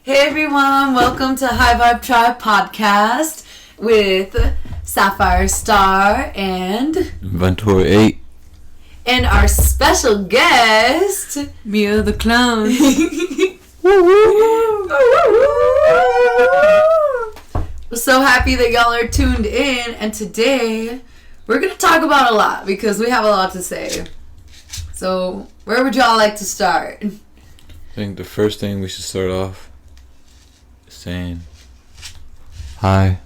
Hey everyone, welcome to High Vibe Tribe podcast with Sapphire Star and Ventura 8 and our special guest Mia the Clown. We're so happy that y'all are tuned in, and today we're going to talk about a lot because we have a lot to say. So where would y'all like to start? I think the first thing we should start off is saying hi.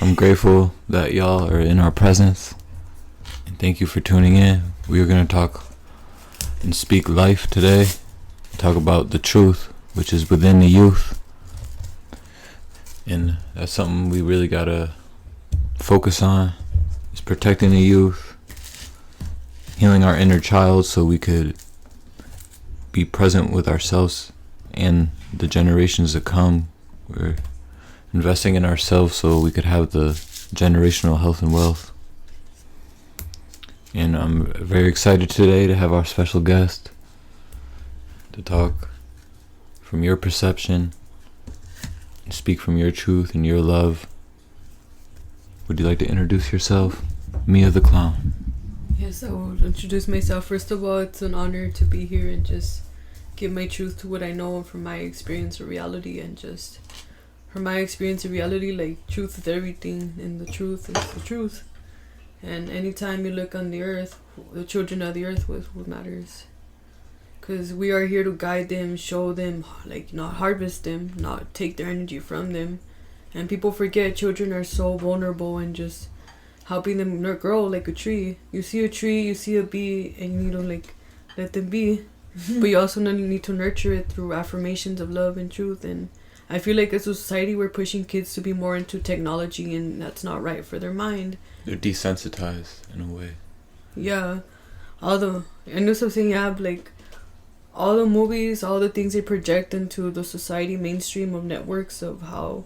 I'm grateful that y'all are in our presence, and thank you for tuning in. We are going to talk and speak life today, talk about the truth which is within the youth, and that's something we really got to focus on, is protecting the youth, healing our inner child so we could be present with ourselves and the generations to come. We're investing in ourselves so we could have the generational health and wealth. And I'm very excited today to have our special guest to talk from your perception and speak from your truth and your love. Would you like to introduce yourself? Mia the Clown. Yes, I will introduce myself. First of all, it's an honor to be here and just give my truth to what I know from my experience of reality, and just from my experience of reality, like, truth is everything, and the truth is the truth. And anytime you look on the earth, the children of the earth, what matters, because we are here to guide them, show them, like, not harvest them, not take their energy from them. And people forget children are so vulnerable, and just helping them grow like a tree. You see a tree, you see a bee, and you need to, like, let them be. But you also need to nurture it through affirmations of love and truth. And I feel like as a society, we're pushing kids to be more into technology, and that's not right for their mind. They're desensitized in a way. Yeah. I know something, yeah, like, all the movies, all the things they project into the society mainstream of networks of how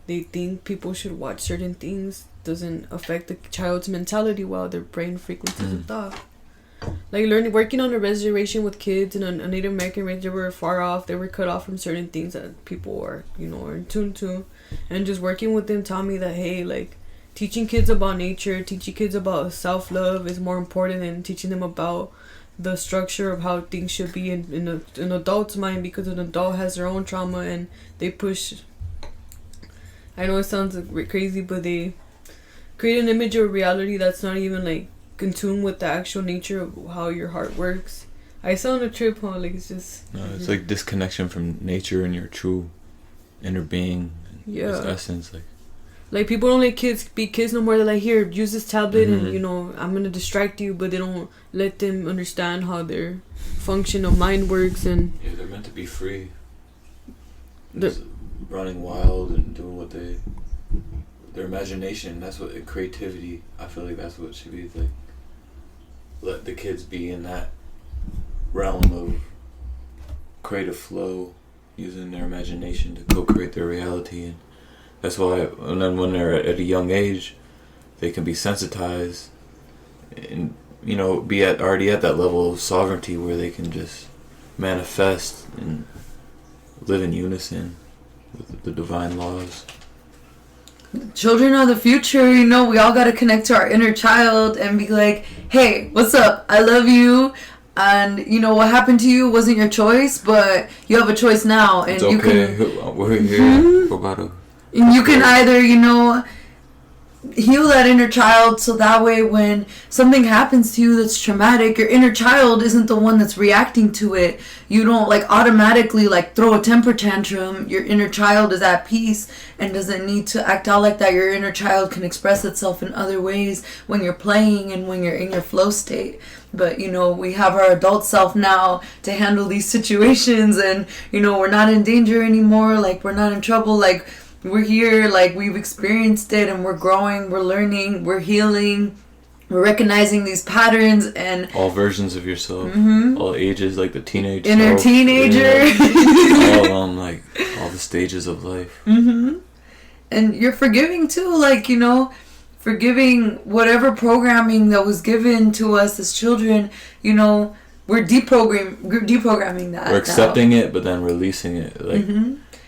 they think people should watch certain things doesn't affect the child's mentality well, their brain frequencies of thought. Like, working on a reservation with kids in a Native American range, they were far off, they were cut off from certain things that people are in tune to. And just working with them taught me that, hey, like, teaching kids about nature, teaching kids about self-love is more important than teaching them about the structure of how things should be in an adult's mind, because an adult has their own trauma, and they push. I know it sounds crazy, but they create an image of reality that's not even, like, in tune with the actual nature of how your heart works. I saw on a trip, huh? Like, it's just... No, it's like disconnection from nature and your true inner being. Yeah. Its essence, like, people don't let kids be kids no more. They're like, here, use this tablet, and, I'm going to distract you, but they don't let them understand how their function of mind works. And yeah, they're meant to be free. Just running wild and doing what their imagination, that's what, creativity, I feel like that's what it should be, like, let the kids be in that realm of creative flow, using their imagination to co-create their reality. And that's why, and then when they're at a young age, they can be sensitized and, be already at that level of sovereignty where they can just manifest and live in unison with the divine laws. Children are the future, we all got to connect to our inner child and be like, hey, what's up? I love you. And, what happened to you wasn't your choice, but you have a choice now. And it's you okay. can... We're here. We're about to... And you can either, heal that inner child, so that way when something happens to you that's traumatic, your inner child isn't the one that's reacting to it. You don't, like, automatically, like, throw a temper tantrum. Your inner child is at peace and doesn't need to act out like that. Your inner child can express itself in other ways when you're playing and when you're in your flow state. But, we have our adult self now to handle these situations, and, we're not in danger anymore. Like, we're not in trouble. Like, we're here, like, we've experienced it, and we're growing, we're learning, we're healing, we're recognizing these patterns, and all versions of yourself, all ages, like the teenage inner self, teenager, all like all the stages of life. And you're forgiving too, like, forgiving whatever programming that was given to us as children. We're deprogramming that. We're accepting it, but then releasing it, like.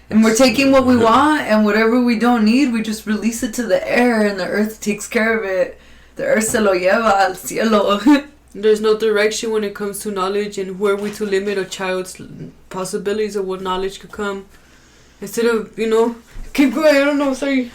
And we're taking what we want, and whatever we don't need, we just release it to the air, and the earth takes care of it. The earth se lo lleva al cielo. There's no direction when it comes to knowledge, and who are we to limit a child's possibilities of what knowledge could come? Instead of, keep going, I don't know, sorry.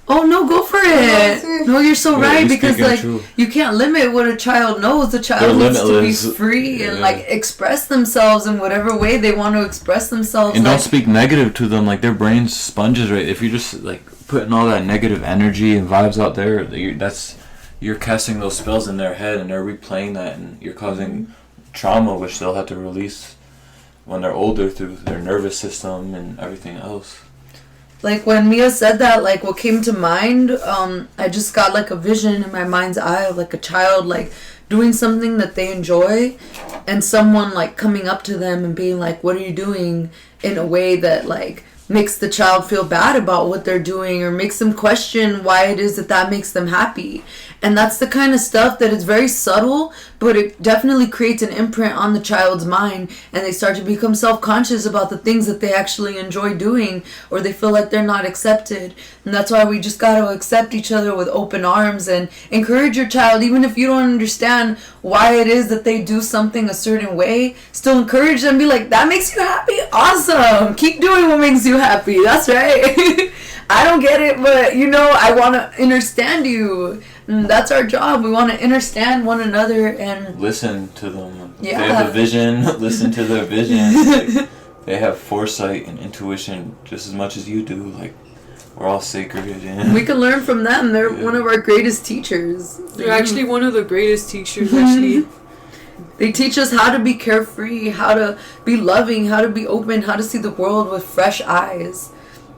Oh, no, go for it. No, you're so right, because, like, you can't limit what a child knows. The child needs to be free and, like, express themselves in whatever way they want to express themselves. And don't speak negative to them. Like, their brain's sponges, right? If you're just, like, putting all that negative energy and vibes out there, you're casting those spells in their head, and they're replaying that, and you're causing trauma, which they'll have to release when they're older through their nervous system and everything else. Like, when Mia said that, like, what came to mind, I just got, like, a vision in my mind's eye of, like, a child, like, doing something that they enjoy, and someone, like, coming up to them and being like, what are you doing, in a way that, like, makes the child feel bad about what they're doing, or makes them question why it is that makes them happy. And that's the kind of stuff that is very subtle, but it definitely creates an imprint on the child's mind, and they start to become self-conscious about the things that they actually enjoy doing, or they feel like they're not accepted. And that's why we just got to accept each other with open arms and encourage your child, even if you don't understand why it is that they do something a certain way. Still encourage them, be like, that makes you happy? Awesome! Keep doing what makes you happy. That's right. I don't get it, but, I want to understand you. And that's our job. We want to understand one another and listen to them. Yeah. They have a vision. Listen to their vision. Like, they have foresight and intuition just as much as you do. Like, we're all sacred. And we can learn from them. They're one of our greatest teachers. They're actually one of the greatest teachers, actually. They teach us how to be carefree, how to be loving, how to be open, how to see the world with fresh eyes.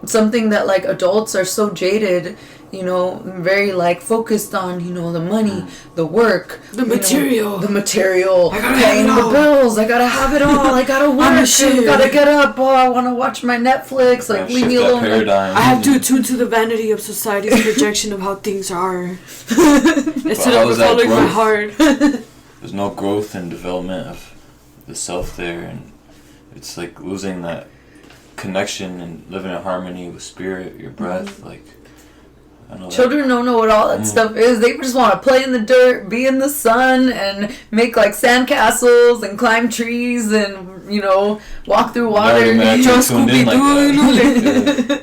Something that, like, adults are so jaded, very, like, focused on, the money, the work, the material, paying the bills. I gotta have it all. I gotta work. I gotta get up. Oh, I want to watch my Netflix. Like, leave me alone. I have to attune to the vanity of society's projection of how things are instead of following my heart. There's no growth and development of the self there, and it's like losing that connection and living in harmony with spirit, your breath. Like, I know children don't know what all that stuff is. They just want to play in the dirt, be in the sun, and make, like, sandcastles and climb trees and, walk through water. Scooby-Doo,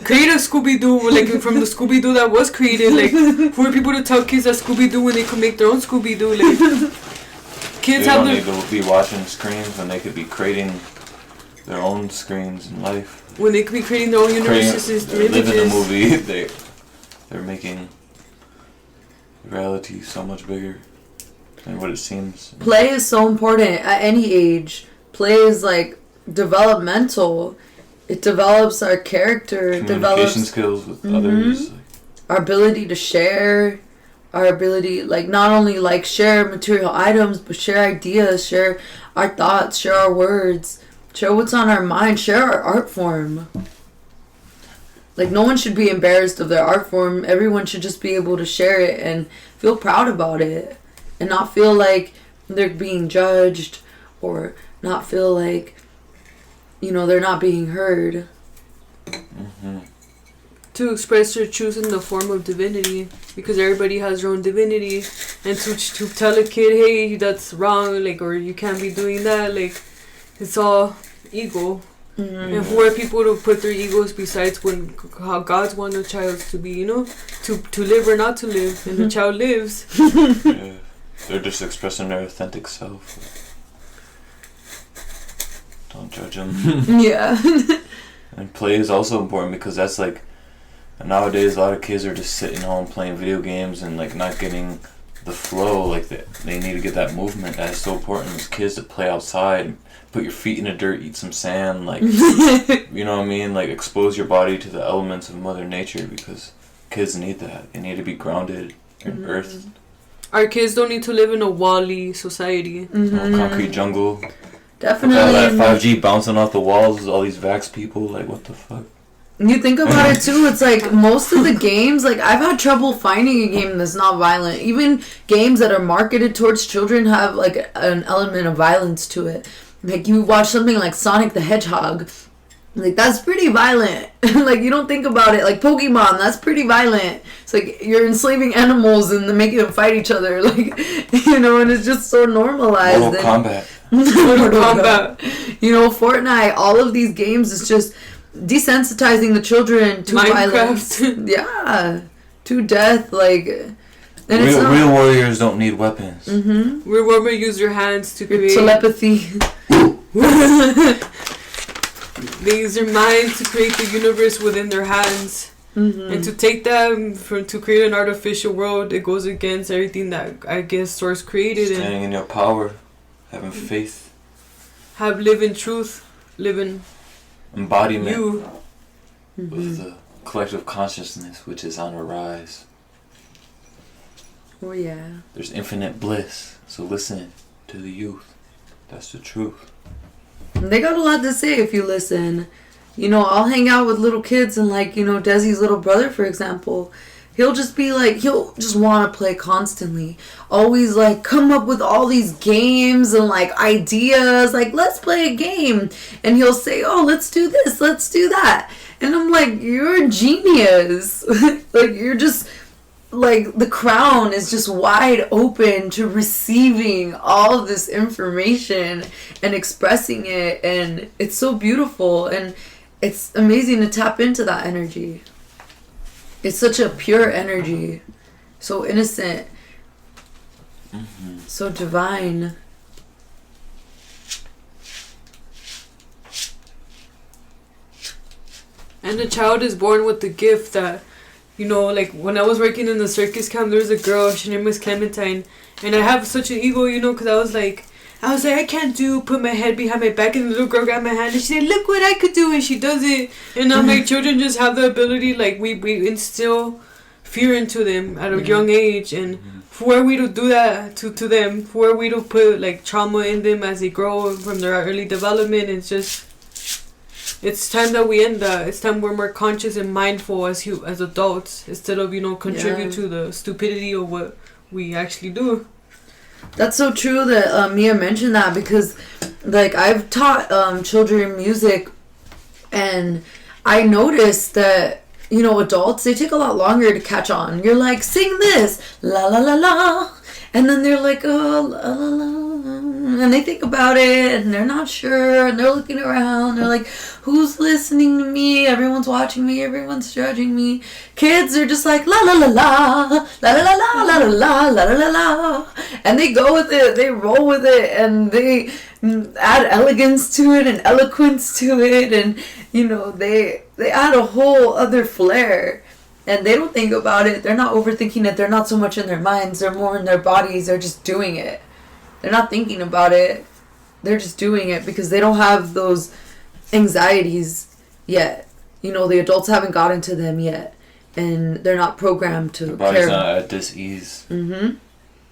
create a Scooby-Doo, like, from the Scooby-Doo that was created. Like, who are people to tell kids that Scooby-Doo when they could make their own Scooby-Doo? Like, kids don't need to be watching screens when they could be creating their own screens in life. When they could be creating their own universes, they live in the movie. They're making reality so much bigger than what it seems. Play is so important at any age. Play is, like, developmental. It develops our character. Communication skills with others. Our ability to share. Our ability, like, not only, like, share material items, but share ideas, share our thoughts, share our words. Share what's on our mind. Share our art form. Like, no one should be embarrassed of their art form. Everyone should just be able to share it and feel proud about it. And not feel like they're being judged. Or not feel like, they're not being heard. To express their truth in the form of divinity. Because everybody has their own divinity. And to tell a kid, hey, that's wrong. Like, or you can't be doing that. Like, it's all ego. And who are people to put their egos besides how God's want a child to be, to live or not to live, and the child lives. Yeah. They're just expressing their authentic self. Don't judge them. Yeah. And play is also important because that's like, nowadays a lot of kids are just sitting home playing video games and, like, not getting the flow. Like, they need to get that movement. That is so important as kids to play outside. Put your feet in the dirt, eat some sand, like, you know what I mean? Like, expose your body to the elements of Mother Nature because kids need that. They need to be grounded in earth. Our kids don't need to live in a Wall-E society. No concrete jungle. Definitely. All that 5G bouncing off the walls, all these vax people, like, what the fuck? You think about it too, it's like most of the games, like, I've had trouble finding a game that's not violent. Even games that are marketed towards children have, like, an element of violence to it. Like, you watch something like Sonic the Hedgehog, Like, that's pretty violent. Like, you don't think about it. Like, Pokemon, that's pretty violent. It's like you're enslaving animals and then making them fight each other. Like, you know, and it's just so normalized. Mortal Kombat. Mortal Kombat. You know, Fortnite, all of these games is just desensitizing the children to violence. Yeah. To death. Like, and real warriors don't need weapons. Mm-hmm. Real warriors use your hands to create telepathy. They use their mind to create the universe within their hands. Mm-hmm. And to take them to create an artificial world, it goes against everything that I guess Source created. Standing in your power, having faith. Live in truth, live in embodiment you. With the collective consciousness which is on a rise. Oh yeah. There's infinite bliss, so listen to the youth. That's the truth. They got a lot to say if you listen. You know, I'll hang out with little kids and, like, you know, Desi's little brother, for example. He'll just be like, he'll just want to play constantly. Always, like, come up with all these games and, like, ideas. Like, let's play a game. And he'll say, oh, let's do this, let's do that. And I'm like, you're a genius. Like, you're just... Like, the crown is just wide open to receiving all of this information and expressing it, and it's so beautiful, and it's amazing to tap into that energy. It's such a pure energy, so innocent, so divine. And the child is born with the gift that, you know, like, when I was working in the circus camp, there was a girl, her name was Clementine, and I have such an ego, you know, because I was like, I can't put my head behind my back, and the little girl grabbed my hand, and she said, look what I could do, and she does it, and now my children just have the ability, like, we instill fear into them at a young age, and who are we to do that to them? Who are we to put, like, trauma in them as they grow from their early development? It's just... It's time that we end that. It's time we're more conscious and mindful as adults, instead of, you know, contribute to the stupidity of what we actually do. That's so true that Mia mentioned that, because, like, I've taught children music, and I noticed that, you know, adults, they take a lot longer to catch on. You're like, sing this, la la la la, and then they're like, oh, la la la, and they think about it, and they're not sure, and they're looking around, they're like, who's listening to me? Everyone's watching me, everyone's judging me. Kids are just like, la la la la, la la la la, la la la, la la la la, and they go with it, they roll with it, and they add elegance to it and eloquence to it, and, you know, they add a whole other flair. And they don't think about it. They're not overthinking it. They're not so much in their minds. They're more in their bodies. They're just doing it. They're not thinking about it. They're just doing it because they don't have those anxieties yet. You know, the adults haven't gotten to them yet. And they're not programmed to Your body's care. not at dis-ease. Mm-hmm.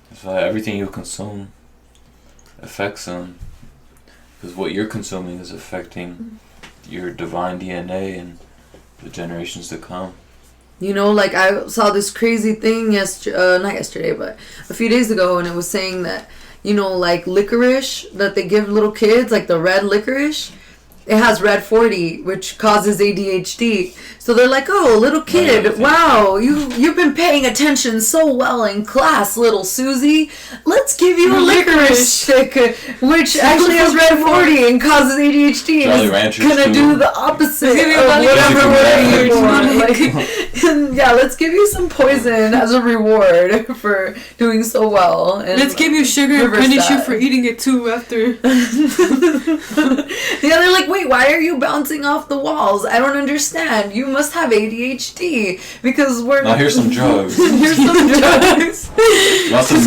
That's why everything you consume affects them. Because what you're consuming is affecting your divine DNA and the generations to come. You know, like, I saw this crazy thing not yesterday, but a few days ago, and it was saying that, you know, like, licorice that they give little kids, like the red licorice, it has red 40, which causes ADHD. So they're like, oh, little kid, wow, you've been paying attention so well in class, little Susie. Let's give you a licorice stick, which actually has red 40 and causes ADHD. And it's gonna do the opposite of whatever we're looking for. Like, yeah, let's give you some poison as a reward for doing so well. And let's give you sugar and punish you for eating it too after. Yeah, they're like, wait, why are you bouncing off the walls? I don't understand. You must have ADHD because we're. Now here's some drugs. Here's some drugs. Want some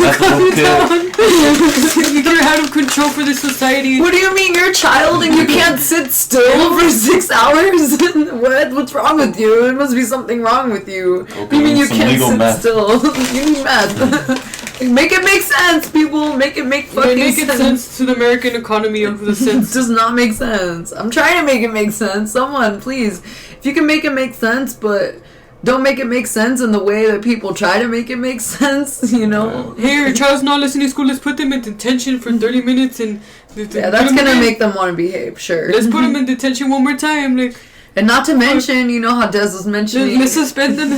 You're out of control for the society. What do you mean, you're a child and you can't sit still for 6 hours? What's wrong with you? There must be something wrong with you. Okay, You mean you can't sit meth. still? You need meth. Make it make sense, people. Make it make fucking sense to the American economy of the sense. It does not make sense. I'm trying to make it make sense. Someone, please. If you can make it make sense, but don't make it make sense in the way that people try to make it make sense, you know? Hey, your child's not listening to school, let's put them in detention for 30 minutes and... Yeah, that's gonna make them want to behave, sure. Let's put them in detention one more time, like... And not to mention, you know how Des was mentioning... Let's suspend them. You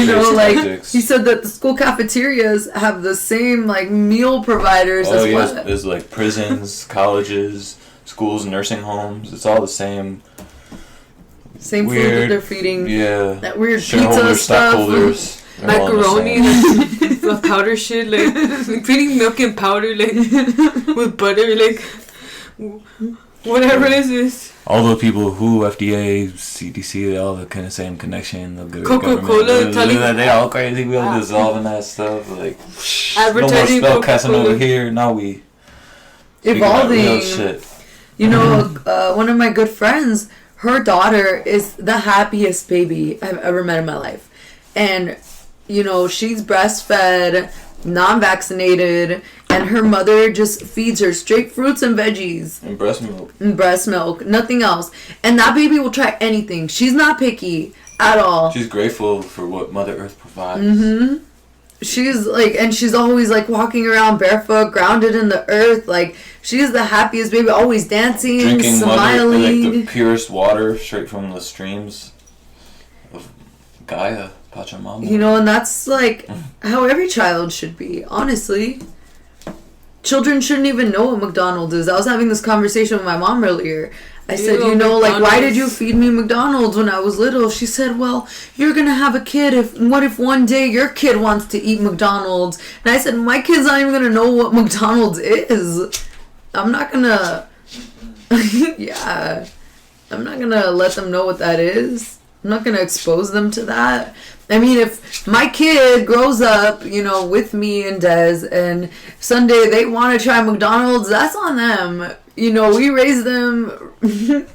know, like, he said that the school cafeterias have the same, like, meal providers as well. There's, like, prisons, colleges, schools, nursing homes. It's all the same... Same weird, food that they're feeding. Yeah. That weird pizza stockholders. Macaroni, like, the powder shit, like feeding milk and powder, like, with butter, like, whatever is this. All the people who FDA, CDC, they all the kind of same connection. Coca-Cola, they all crazy. We all dissolving that stuff. Like, advertising no more spellcasting over here. Now we evolving. Real shit. You know, one of my good friends, her daughter is the happiest baby I've ever met in my life. And, you know, she's breastfed, non-vaccinated, and her mother just feeds her straight fruits and veggies. And breast milk. And breast milk, nothing else. And that baby will try anything. She's not picky at all. She's grateful for what Mother Earth provides. Mm-hmm. She's like, and she's always like walking around barefoot, grounded in the earth. Like, she's the happiest baby, always dancing, drinking smiling. Like the purest water straight from the streams of Gaia, Pachamama. You know, and that's like how every child should be, honestly. Children shouldn't even know what McDonald's is. I was having this conversation with my mom earlier. I said, you know, like, why did you feed me McDonald's when I was little? She said, well, you're going to have a kid. What if one day your kid wants to eat McDonald's? And I said, my kid's not even going to know what McDonald's is. I'm not going to, yeah, I'm not going to let them know what that is. I'm not going to expose them to that. I mean, if my kid grows up, you know, with me and Des, and someday they want to try McDonald's, that's on them. You know, we raise them,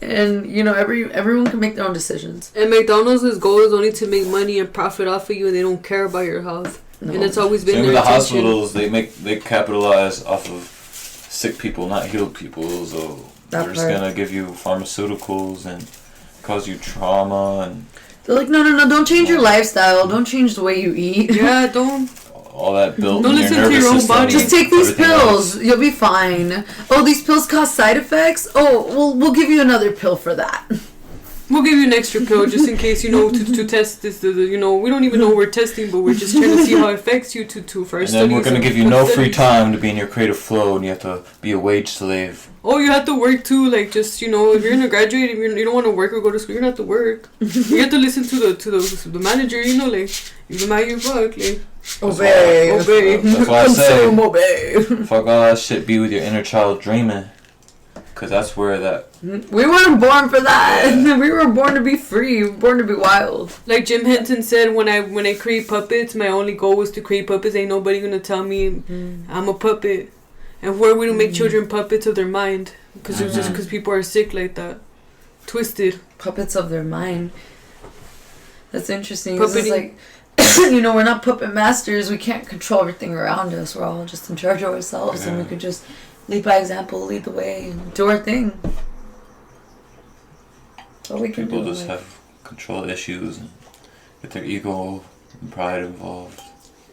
and, you know, everyone can make their own decisions. And McDonald's' goal is only to make money and profit off of you, and they don't care about your health. No. And it's always been Same their with the intention. hospitals, they capitalize off of sick people, not healed people, so they're just going to give you pharmaceuticals and cause you trauma and... They're like, no, don't change your lifestyle. Don't change the way you eat. Yeah, don't. All that built don't in listen your to nervous your own system. body. Just take these pills. Else. You'll be fine. Oh, these pills cause side effects? Oh, we'll give you another pill for that. We'll give you an extra pill just in case, you know, to test this. You know, we don't even know we're testing, but we're just trying to see how it affects you to first. And then we're going to give you no free time to be in your creative flow, and you have to be a wage slave. Oh, you have to work too. Like, just, you know, if you're going to graduate, if you don't want to work or go to school, you don't have to work. You have to listen to the manager. You know, like, you might you fuck, like. Obey. That's why I say, obey. Fuck all that shit. Be with your inner child dreaming. Because that's where that... We weren't born for that. Yeah. We were born to be free. We were born to be wild. Like Jim Henson said, when I create puppets, my only goal was to create puppets. Ain't nobody gonna tell me I'm a puppet. And where we don't make children puppets of their mind. Because it's just because people are sick like that. Twisted. Puppets of their mind. That's interesting. This is like... you know, we're not puppet masters. We can't control everything around us. We're all just in charge of ourselves. And we could just... lead by example, lead the way, and do our thing. That's all we can do. People just have control issues and get their ego and pride involved.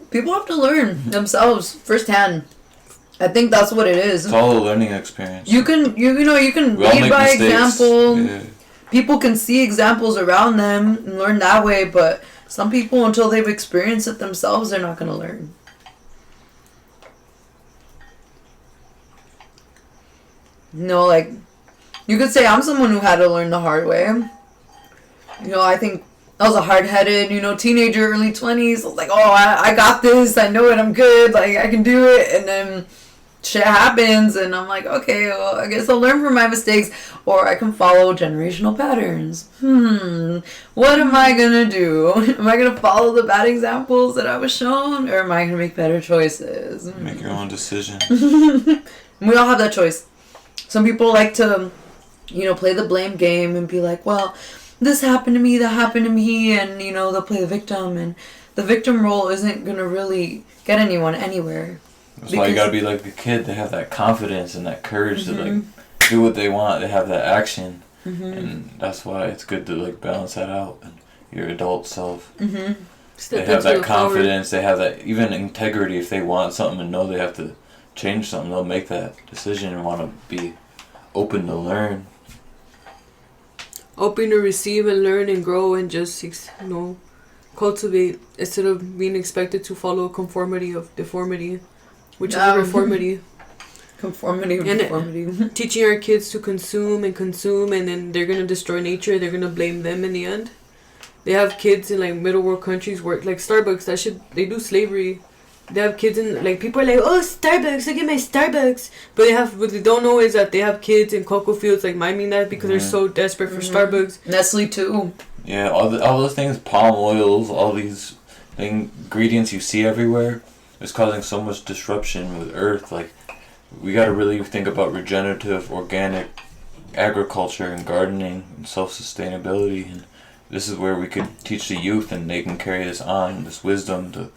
People have to learn themselves firsthand. I think that's what it is. It's all a learning experience. You can lead by example. Yeah. People can see examples around them and learn that way, but some people, until they've experienced it themselves, they're not going to learn. No, like, you could say I'm someone who had to learn the hard way. You know, I think I was a hard-headed, you know, teenager, early 20s. I was like, oh, I got this. I know it. I'm good. Like, I can do it. And then shit happens, and I'm like, okay, well, I guess I'll learn from my mistakes, or I can follow generational patterns. What am I going to do? Am I going to follow the bad examples that I was shown, or am I going to make better choices? Make your own decision. We all have that choice. Some people like to, you know, play the blame game and be like, well, this happened to me, that happened to me, and, you know, they'll play the victim, and the victim role isn't going to really get anyone anywhere. That's why you gotta be like a kid. They have that confidence and that courage to, like, do what they want. They have that action. And that's why it's good to like balance that out. And your adult self, Step they have that into the confidence. They have that even integrity. If they want something and know they have to change something, they'll make that decision and want to be open to learn. Open to receive and learn and grow and just, cultivate instead of being expected to follow a conformity of deformity, which is a reformity. Conformity of And deformity. Teaching our kids to consume, and then they're going to destroy nature. They're going to blame them in the end. They have kids in like middle world countries work like Starbucks. They do slavery. They have kids in like, people are like, oh, Starbucks, look at my Starbucks. But what they don't know is that they have kids in cocoa fields like miming that because they're so desperate for Starbucks. Nestle too. Yeah, all those things, palm oils, all these ingredients you see everywhere, is causing so much disruption with Earth. Like, we got to really think about regenerative, organic agriculture and gardening and self-sustainability. And this is where we could teach the youth, and they can carry this on, this wisdom to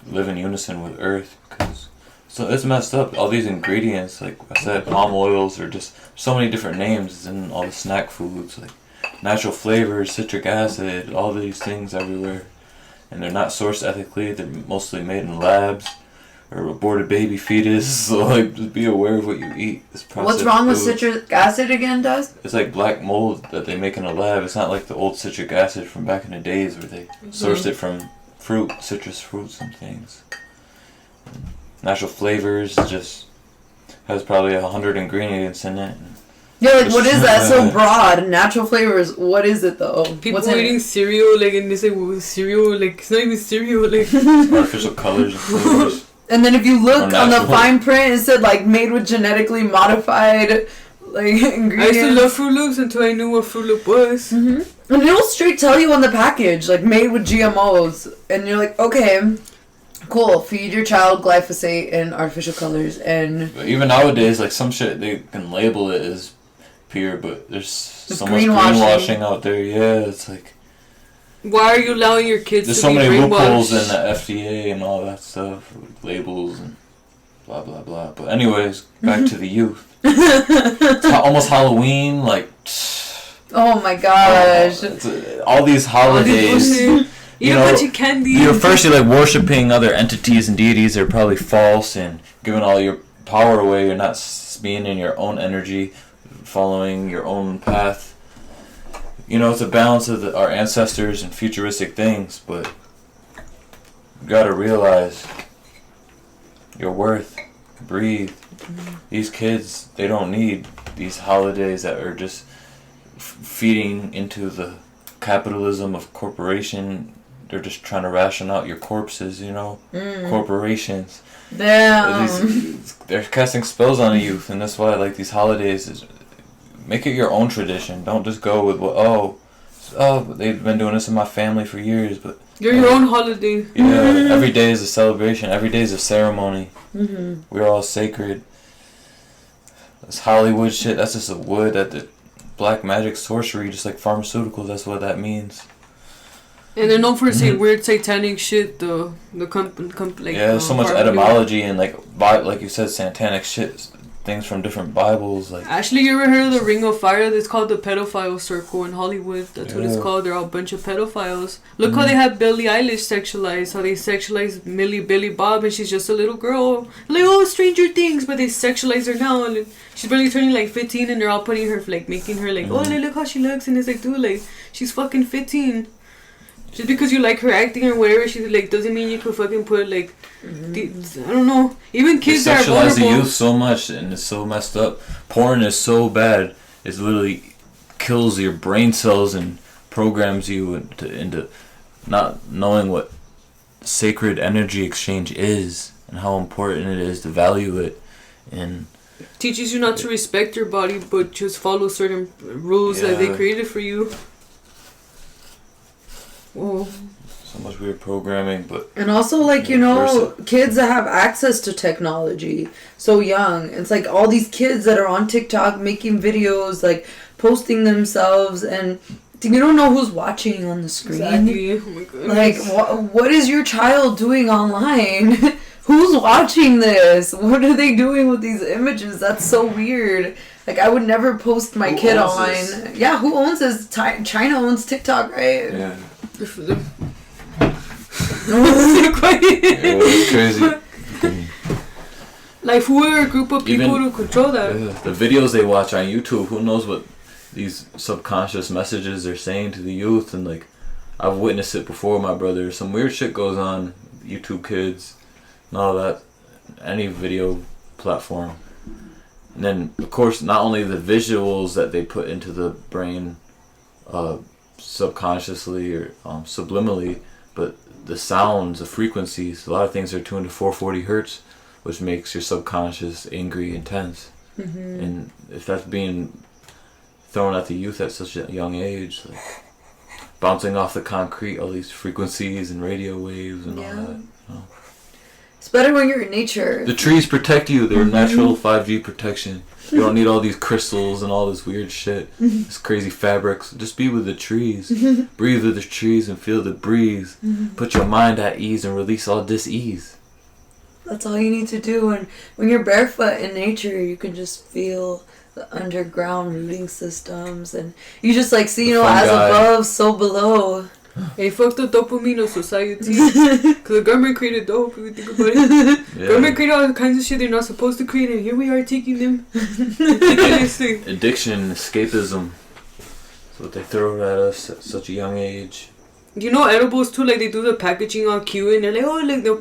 live in unison with Earth. Because so it's messed up. All these ingredients, like I said, palm oils, are just so many different names in all the snack foods, like natural flavors, citric acid, all these things everywhere. And they're not sourced ethically. They're mostly made in labs or aborted baby fetus. So like, just be aware of what you eat. What's wrong with citric acid again, Does? It's like black mold that they make in a lab. It's not like the old citric acid from back in the days where they sourced it from citrus fruits and things. And natural flavors just has probably 100 ingredients in it. Yeah, like what is that? So broad. Natural flavors. What is it though? People eating cereal, like, and they say, well, cereal, like, it's not even cereal, like. Artificial colors and flavors. And then if you look on the fine print, it said like made with genetically modified like ingredients. I used to love Fruit Loops until I knew what Fruit Loop was. And it'll straight tell you on the package, like made with GMOs, and you're like, okay, cool. Feed your child glyphosate and artificial colors, and but even nowadays, like some shit they can label it as pure, but there's so much greenwashing out there. Yeah, it's like. Why are you allowing your kids There's to be so many loopholes brainwashed? in the FDA and all that stuff, with labels and blah blah blah. But anyways, back to the youth. It's almost Halloween, like. Oh my gosh! All these holidays. You know, you're like worshiping other entities and deities that are probably false and giving all your power away. You're not being in your own energy, following your own path. You know, it's a balance of our ancestors and futuristic things, but you gotta realize your worth. Breathe. These kids, they don't need these holidays that are just feeding into the capitalism of corporation. They're just trying to ration out your corpses, you know? Corporations. Damn. They're casting spells on the youth, and that's why, like, these holidays, make it your own tradition. Don't just go with they've been doing this in my family for years, but you're your own holiday. Yeah, every day is a celebration. Every day is a ceremony. We're all sacred. This Hollywood shit, that's just a wood. That the black magic sorcery, just like pharmaceuticals. That's what that means. And they're known for saying weird satanic shit. The company. Yeah, there's so much etymology and like you said, satanic shit. Things from different Bibles, like. Actually, you ever heard of the Ring of Fire? It's called the pedophile circle in Hollywood. That's what it's called. They're all a bunch of pedophiles. Look how they have Billie Eilish sexualized. How they sexualize Billy Bob, and she's just a little girl. Like, oh, Stranger Things, but they sexualize her now, and she's barely turning like 15, and they're all putting her like making her like, oh, look how she looks, and it's like, dude, like she's fucking 15. Just because you like her acting or whatever, she like doesn't mean you could fucking put like, I don't know. Even kids they are vulnerable. Sexualize the youth so much, and it's so messed up. Porn is so bad. It literally kills your brain cells and programs you into not knowing what sacred energy exchange is and how important it is to value it, and teaches you not to respect your body, but just follow certain rules that they created for you. Whoa. So much weird programming, but and also like, you know, kids that have access to technology so young. It's like all these kids that are on TikTok making videos, like posting themselves, and you don't know who's watching on the screen. Exactly. Oh my goodness. Like, what is your child doing online? Who's watching this? What are they doing with these images? That's so weird. Like, I would never post my Who kid owns online. this? Yeah, who owns this? China owns TikTok, right? Yeah. It's crazy. Like, who are a group of people Even- to control that? Yeah, the videos they watch on YouTube, who knows what these subconscious messages they're saying to the youth. And like, I've witnessed it before, my brother. Some weird shit goes on YouTube Kids and all that, any video platform. And then of course not only the visuals that they put into the brain subconsciously or subliminally, but the sounds, the frequencies. A lot of things are tuned to 440 hertz, which makes your subconscious angry and tense. And if that's being thrown at the youth at such a young age, like bouncing off the concrete, all these frequencies and radio waves and all that. You know. It's better when you're in nature. The trees protect you. They're natural 5G protection. You don't need all these crystals and all this weird shit. This crazy fabrics. Just be with the trees. Breathe with the trees and feel the breeze. Put your mind at ease and release all dis-ease. That's all you need to do. And when you're barefoot in nature, you can just feel the underground rooting systems. And you just like see, you know, as above, so below. Hey, fuck the dopamine of society. Because the government created dope, if you think about it. Yeah. Government created all kinds of shit they're not supposed to create, and here we are taking them. Ridiculously. Addiction, escapism. That's what they throw at us at such a young age. You know, edibles too, like they do the packaging on cue, and they're like, oh, like they'll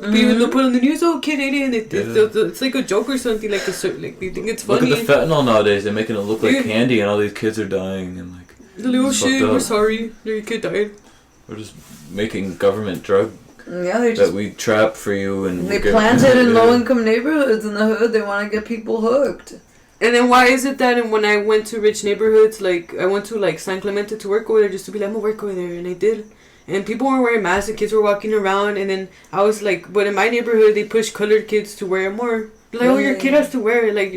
put on the news, oh, kid ate it, and it's like a joke or something, like they think it's funny. Look at the fentanyl nowadays. They're making it look like candy, and all these kids are dying, and like. The little shit, we're sorry, your kid died. We're just making government drug they that we trap for you, and they plant it in low-income neighborhoods in the hood. They want to get people hooked. And then why is it that when I went to rich neighborhoods, like I went to like San Clemente to work over there just to be like, I'm gonna work over there, and I did. And people weren't wearing masks, the kids were walking around, and then I was like, but in my neighborhood they push colored kids to wear it more. Like, oh, your kid has to wear it. Like,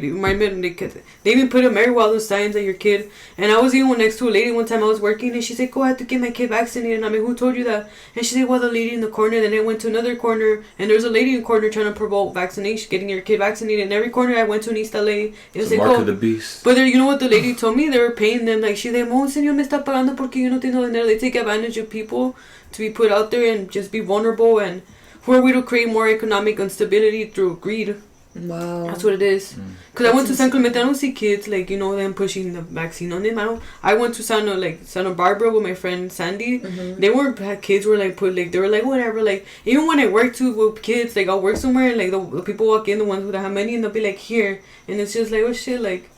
they even put a Mary Wallace signs at your kid. And I was even next to a lady one time I was working, and she said, go, I have to get my kid vaccinated. And I mean, who told you that? And she said, well, the lady in the corner. Then I went to another corner, and there was a lady in the corner trying to promote vaccination, getting your kid vaccinated. And every corner I went to in East LA, it was like, mark of the beast. But you know what the lady told me? They were paying them. Like, she's like, oh, señor, me está pagando porque yo no tengo dinero. They take advantage of people to be put out there and just be vulnerable. And who are we to create more economic instability through greed? Wow. That's what it is. Because I went to San Clemente, I don't see kids like, you know, them pushing the vaccine on them. I went to Santa Barbara with my friend Sandy. They weren't, kids were like they were like whatever. Like, even when I work too with kids, like I'll work somewhere and like the people walk in, the ones who have money, and they'll be like, here, and it's just like, oh shit, like,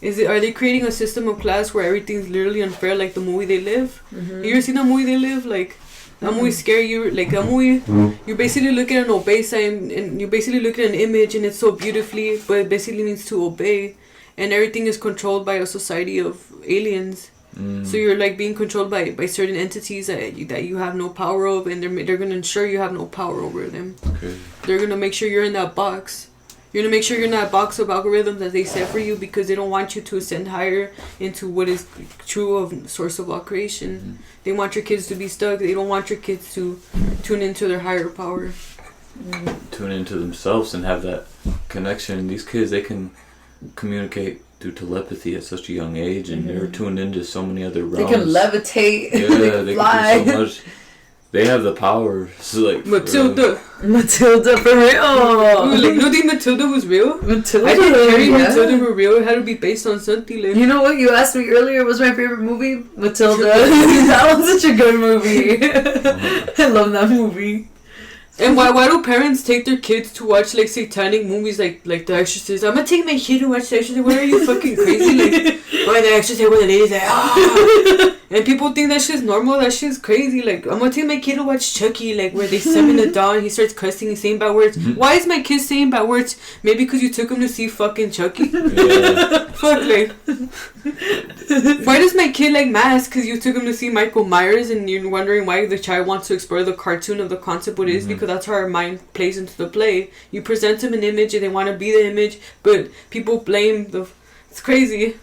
are they creating a system of class where everything's literally unfair, like the movie They Live? You ever seen the movie They Live? Like, that movie scare you, like that movie, you basically look at an obey sign, and you basically look at an image, and it's so beautifully, but it basically means to obey, and everything is controlled by a society of aliens. So you're like being controlled by certain entities that you have no power of, and they're gonna ensure you have no power over them. Okay. They're gonna make sure you're in that box. You're gonna make sure you're in that box of algorithms that they set for you, because they don't want you to ascend higher into what is true of source of all creation. They want your kids to be stuck. They don't want your kids to tune into their higher power. Tune into themselves and have that connection. These kids, they can communicate through telepathy at such a young age, and they're tuned into so many other realms. They can levitate. Yeah, they fly. can do so much. They have the power. So like Matilda for real. Like, you think Matilda was real? Matilda. I think Harry and Matilda were real. It had to be based on something. Like, you know what you asked me earlier was my favorite movie? Matilda. That was such a good movie. I love that movie. And why do parents take their kids to watch like satanic movies like The Exorcist? I'm gonna take my kid to watch The Exorcist. What are you fucking crazy? Like, or The Exorcist where the lady's like, ah. And people think that shit's normal. That shit's crazy. Like, I'm gonna take my kid to watch Chucky, like where they summon the doll and he starts cussing and saying bad words. Why is my kid saying bad words? Maybe because you took him to see fucking Chucky. Yeah. Fuck, like. Why does my kid like masks? Because you took him to see Michael Myers, and you're wondering why the child wants to explore the cartoon of the concept what it is, because that's how our mind plays into the play. You present them an image and they want to be the image, but people blame it's crazy.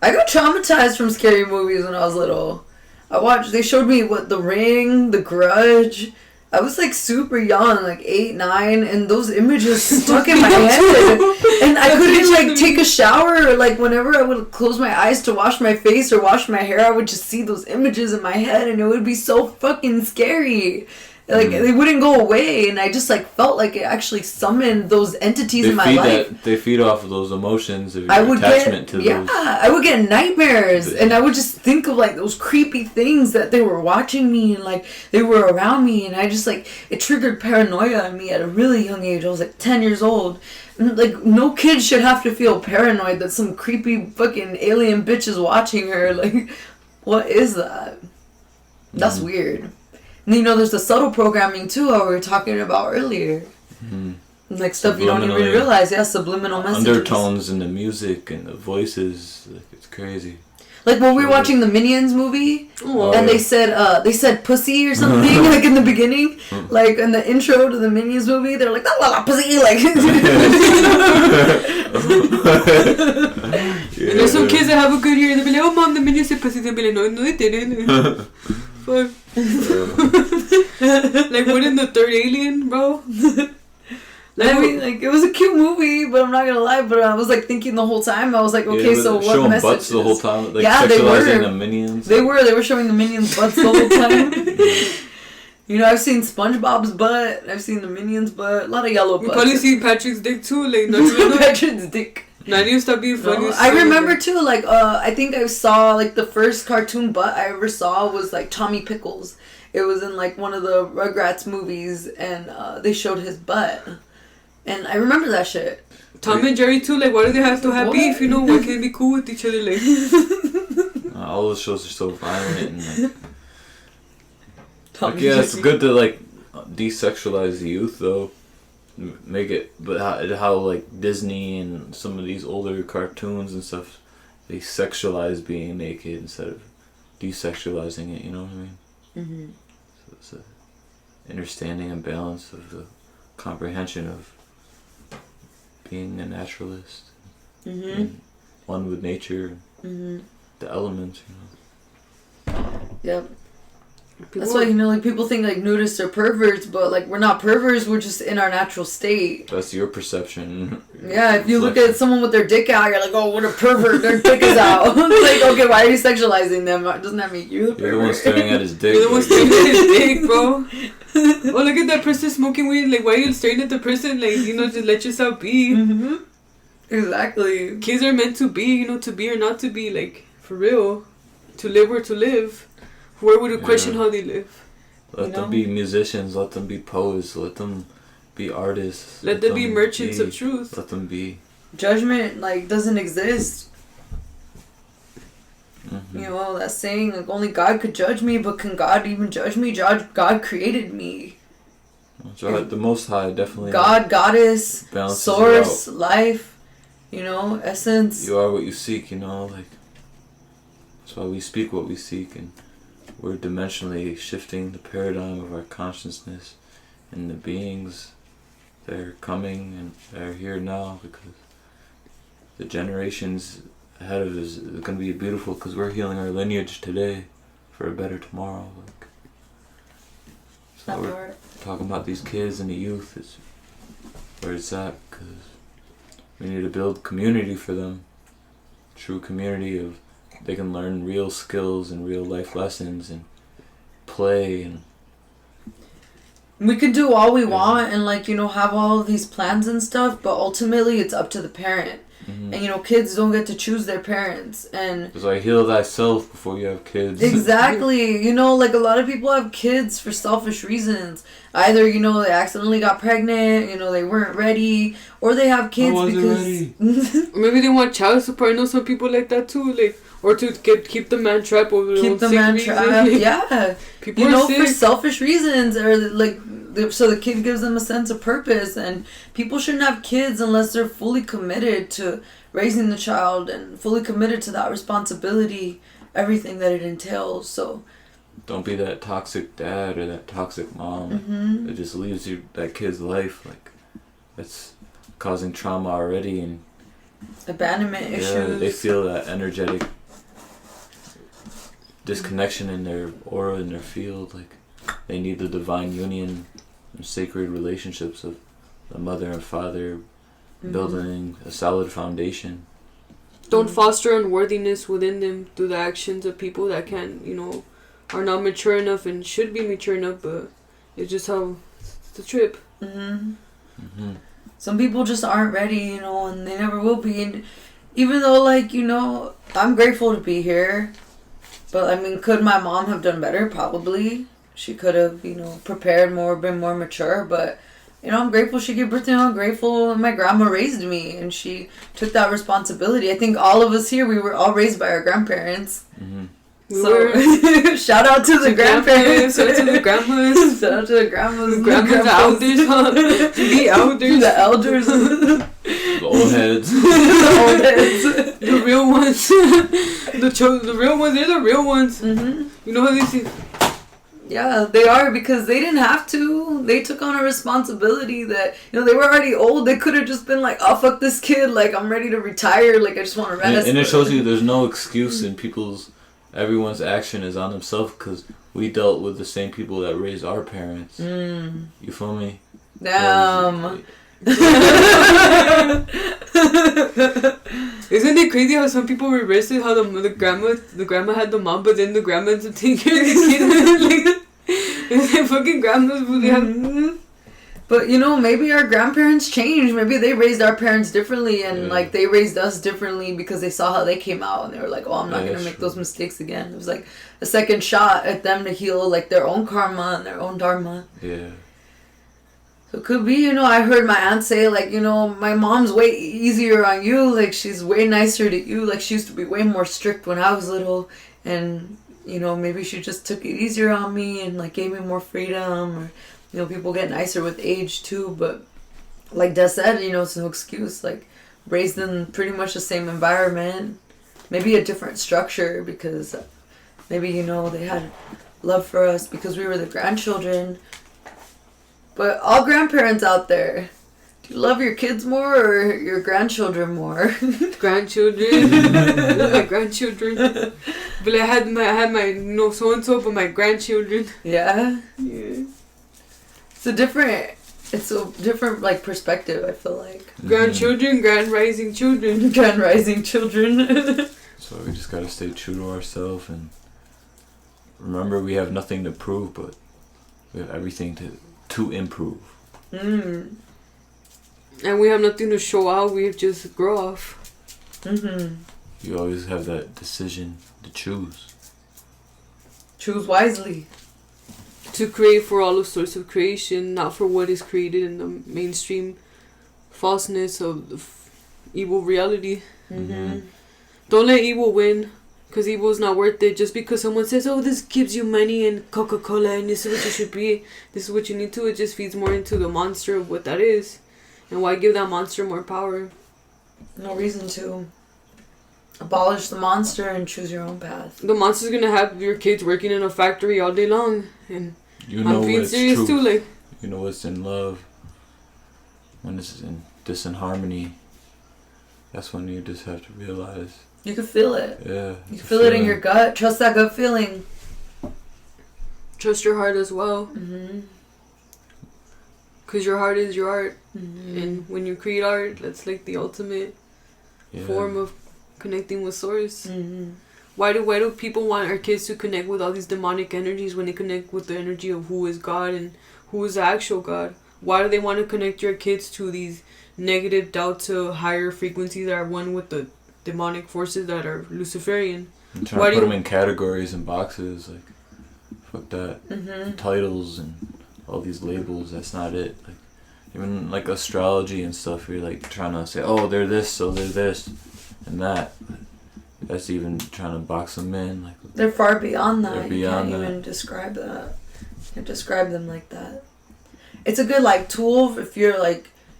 I got traumatized from scary movies when I was little. They showed me The Ring, The Grudge. I was like super young, like 8, 9, and those images stuck in my head. And I couldn't like take a shower, or like whenever I would close my eyes to wash my face or wash my hair, I would just see those images in my head, and it would be so fucking scary. Like they wouldn't go away, and I just like felt like it actually summoned those entities in my life. They feed off of those emotions of your attachment to those. I would get nightmares, and I would just think of like those creepy things that they were watching me, and like they were around me, and I just like it triggered paranoia in me at a really young age. I was like 10 years old. And, like no kid should have to feel paranoid that some creepy fucking alien bitch is watching her. Like, what is that? That's weird. And you know, there's the subtle programming too, that we were talking about earlier. Like stuff you don't even realize. Yeah, subliminal messages. Undertones in the music and the voices. Like, it's crazy. Like when we were watching the Minions movie, and they said pussy or something like in the beginning, like in the intro to the Minions movie, they're like la pussy, like. And there's some kids that have a good ear, and they'll be like, oh mom, the Minions said pussy, they'll be like, no, they didn't. Fuck. Like what in the third Alien, bro? I mean, like it was a cute movie, but I'm not gonna lie. But I was like thinking the whole time. I was like, okay, so what showing message? Butts the whole time, like yeah, they were. The Minions. They were showing the Minions' butts the whole time. You know, I've seen SpongeBob's butt. I've seen the Minions' butt. A lot of yellow butts. You probably see Patrick's dick too, like Patrick's dick. Now you stop being funny. I remember too, like I think I saw like the first cartoon butt I ever saw was like Tommy Pickles. It was in like one of the Rugrats movies, and they showed his butt. And I remember that shit. Tom and Jerry too, like why do they have to have beef? You know, why can't they be cool with each other? Like all those shows are so violent and like yeah, it's good to like desexualize the youth though, make it. But how like Disney and some of these older cartoons and stuff, they sexualize being naked instead of desexualizing it. You know what I mean? So it's a understanding and balance of the comprehension of being a naturalist, and one with nature, the elements, you know. Yep. That's why, you know, like people think like nudists are perverts, but like we're not perverts. We're just in our natural state. That's your perception. Yeah, if you look at someone with their dick out, you're like, oh, what a pervert! Their dick is out. Like, okay, why are you sexualizing them? Doesn't that make you the pervert? You're the one staring at his dick. You're the one staring at his dick, bro. Oh, look at that person smoking weed. Like, why are you staring at the person? Like, you know, just let yourself be. Exactly. Kids are meant to be, you know, to be or not to be. Like, for real. To live or to live. Where would you question how they live? Let them be musicians. Let them be poets. Let them be artists. Let them be merchants of truth. Let them be. Judgment, like, doesn't exist. You know, that saying, like, only God could judge me, but can God even judge me? God created me. That's right. The Most High, definitely. God, Goddess, Source, life, you know, essence. You are what you seek, you know, like, that's why we speak what we seek, and we're dimensionally shifting the paradigm of our consciousness and the beings that are coming and that are here now, because the generations ahead of us is going to be beautiful, because we're healing our lineage today for a better tomorrow. Like, so we're talking about these kids and the youth is where it's at, because we need to build community for them, true community of they can learn real skills and real life lessons and play, and we can do all we want and, like, you know, have all of these plans and stuff, but ultimately it's up to the parent. And, you know, kids don't get to choose their parents. And it's like, heal thyself before you have kids. Exactly. You know, like, a lot of people have kids for selfish reasons. Either, you know, they accidentally got pregnant, you know, they weren't ready, or they have kids because maybe they want child support. I know some people like that too, like, or to keep the man trapped over their own sick reasons. Yeah. People, you know, for selfish reasons, or like, so the kid gives them a sense of purpose. And people shouldn't have kids unless they're fully committed to raising the child and fully committed to that responsibility, everything that it entails. So don't be that toxic dad or that toxic mom that just leaves that kid's life. Like, that's causing trauma already, and abandonment issues. They feel that energetic disconnection in their aura, in their field. Like, they need the divine union and sacred relationships of the mother and father building a solid foundation. Don't foster unworthiness within them through the actions of people that can't, are not mature enough and should be mature enough, but it's just how it's a trip. Some people just aren't ready, and they never will be. And even though, I'm grateful to be here, but I mean, could my mom have done better? Probably. She could have, prepared more, been more mature, but I'm grateful she gave birth to me. I'm grateful my grandma raised me and she took that responsibility. I think all of us here, we were all raised by our grandparents. So, shout out to the grandparents. Shout out to the grandmas. Shout out to the grandmas. The elders. The elders. The elders. The old heads. The old heads. The real ones. The real ones, they're the real ones. You know how they say... Yeah, they are, because they didn't have to. They took on a responsibility that, they were already old. They could have just been like, oh, fuck this kid. Like, I'm ready to retire. Like, I just want to rest. And it shows you there's no excuse in everyone's action is on themselves, because we dealt with the same people that raised our parents. You feel me? Damn. Isn't it crazy how some people reverse it? How the grandma had the mom, but then the grandma ends up taking care of the kid. It's like fucking grandmas really have. But maybe our grandparents changed. Maybe they raised our parents differently, and they raised us differently because they saw how they came out, and they were like, "Oh, I'm not gonna make those mistakes again." It was like a second shot at them to heal their own karma and their own dharma. Yeah. So it could be, I heard my aunt say, my mom's way easier on you. She's way nicer to you. She used to be way more strict when I was little. And, maybe she just took it easier on me and, gave me more freedom. Or, people get nicer with age, too. But, like Des said, it's no excuse. Raised in pretty much the same environment. Maybe a different structure because maybe, they had love for us because we were the grandchildren. But all grandparents out there, do you love your kids more or your grandchildren more? Grandchildren. My grandchildren. But I had my so-and-so, but my grandchildren. Yeah? Yeah. It's a different perspective, I feel like. Grandchildren, grand rising children. Grand rising children. So we just gotta stay true to ourselves and remember we have nothing to prove, but we have everything to improve. And we have nothing to show out, we just grow off. You always have that decision to choose. Choose wisely. To create for all the source of creation, not for what is created in the mainstream falseness of the evil reality. Don't let evil win. Because evil is not worth it. Just because someone says, oh, this gives you money and Coca-Cola and this is what you should be, this is what you need to, it just feeds more into the monster of what that is. And why give that monster more power? No reason to. Abolish the monster and choose your own path. The monster's going to have your kids working in a factory all day long. And I'm being serious truth. too. You know what's in love. When it's in disharmony, that's when you just have to realize. You can feel it. Yeah. You can feel it in your gut. Trust that gut feeling. Trust your heart as well. Because your heart is your art. And when you create art, that's the ultimate form of connecting with source. Why do people want our kids to connect with all these demonic energies when they connect with the energy of who is God and who is the actual God? Why do they want to connect your kids to these negative doubts to higher frequencies that are one with the demonic forces that are Luciferian? I'm trying to put them in categories and boxes, fuck that. Titles and all these labels, that's not it. Even astrology and stuff, you're trying to say, oh, they're this, so they're this and that. That's even trying to box them in. They're far beyond that. They're beyond you can't even describe that. You can't describe them like that. It's a good tool if you're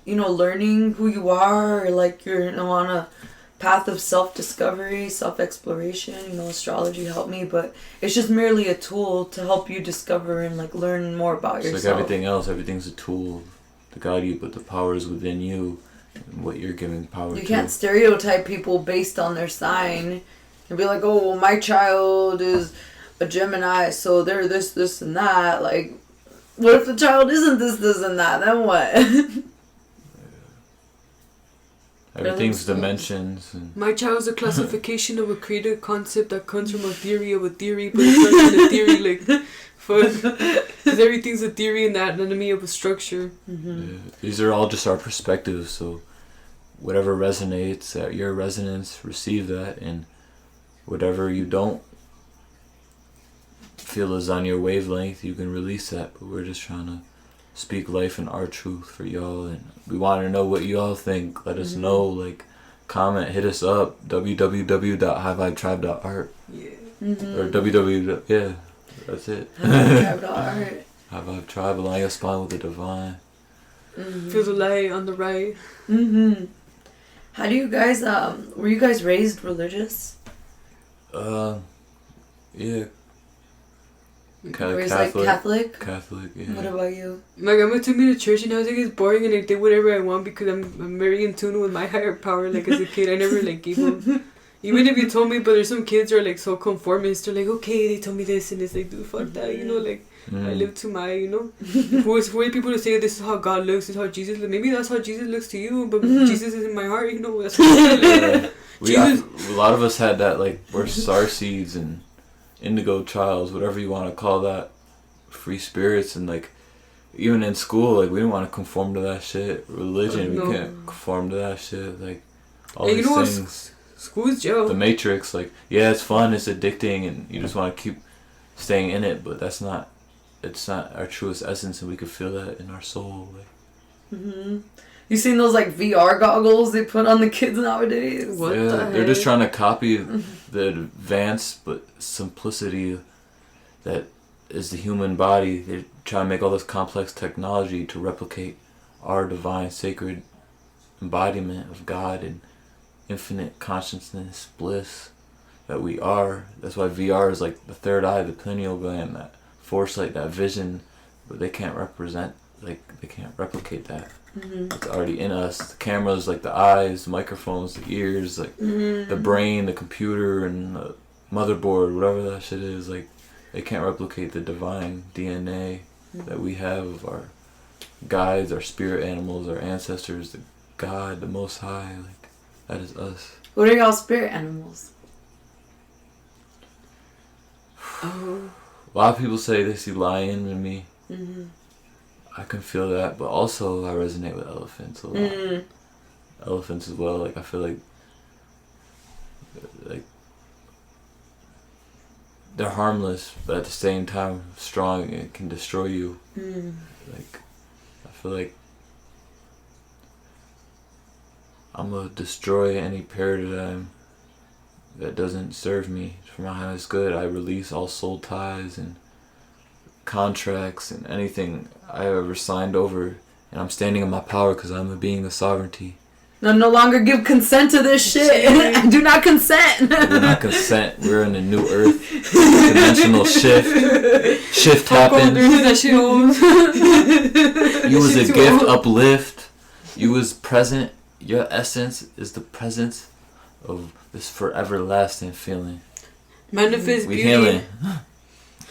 learning who you are, or you're on a path of self-discovery, self-exploration. Astrology helped me, but it's just merely a tool to help you discover and learn more about yourself. It's like everything else. Everything's a tool to guide you, but the power is within you and what you're giving power to. You can't stereotype people based on their sign and be like, oh, well, my child is a Gemini, so they're this, and that. What if the child isn't this, and that? Then what? Everything's dimensions. And My child is a classification of a created concept that comes from a theory of a theory, but it's not even a theory, like, because everything's a theory and the anatomy of a structure. Yeah. These are all just our perspectives, so whatever resonates at your resonance, receive that, and whatever you don't feel is on your wavelength, you can release that. But we're just trying to speak life and our truth for y'all, and we want to know what y'all think. Let us know, like, comment, hit us up, www.highvibetribe.art. Yeah. Or www, yeah, that's it. Highvibetribe.art. High Vibe Tribe, align your spine with the divine. Feel the light on the right. How do you guys, were you guys raised religious? Yeah. Raised like Catholic? Catholic, yeah. What about you? My grandma took me to church and I was like, it's boring, and I did whatever I want because I'm very in tune with my higher power. Like, as a kid, I never like gave up. Even if you told me, but there's some kids who are like so conformist. They're like, okay, they told me this, and it's like, dude, fuck that, you know, like, I live to my, you know. For people to say this is how God looks, this is how Jesus looks. Maybe that's how Jesus looks to you, but Jesus is in my heart, you know. That's what a lot of us had that, like, we're star seeds and indigo childs, whatever you want to call that, free spirits, and like even in school, like we didn't want to conform to that shit. Religion, we can't conform to that shit. Like all these things. School's jail. The Matrix, like, yeah, it's fun, it's addicting, and you just want to keep staying in it, but it's not our truest essence, and we could feel that in our soul. Like. You seen those like VR goggles they put on the kids nowadays? What the heck? They're just trying to copy the advanced but simplicity that is the human body. They're trying to make all this complex technology to replicate our divine, sacred embodiment of God and infinite consciousness, bliss that we are. That's why VR is like the third eye, the pineal gland, that foresight, that vision, but they can't replicate that. It's already in us. The cameras, like the eyes, the microphones, the ears, like the brain, the computer, and the motherboard, whatever that shit is, like they can't replicate the divine DNA that we have of our guides, our spirit animals, our ancestors, the God, the Most High. Like that is us. What are y'all spirit animals? A lot of people say they see lion in me. I can feel that, but also I resonate with elephants a lot. Elephants as well. Like I feel like they're harmless, but at the same time strong and can destroy you. Like I feel like I'm gonna destroy any paradigm that doesn't serve me for my highest good. I release all soul ties and contracts and anything I ever signed over, and I'm standing in my power because I'm a being of sovereignty. No longer give consent to this shit. I do not consent. I do not consent. We're in a new earth. Dimensional shift happens. You was a gift, uplift. You was present. Your essence is the presence of this forever lasting feeling. Manifest we beauty.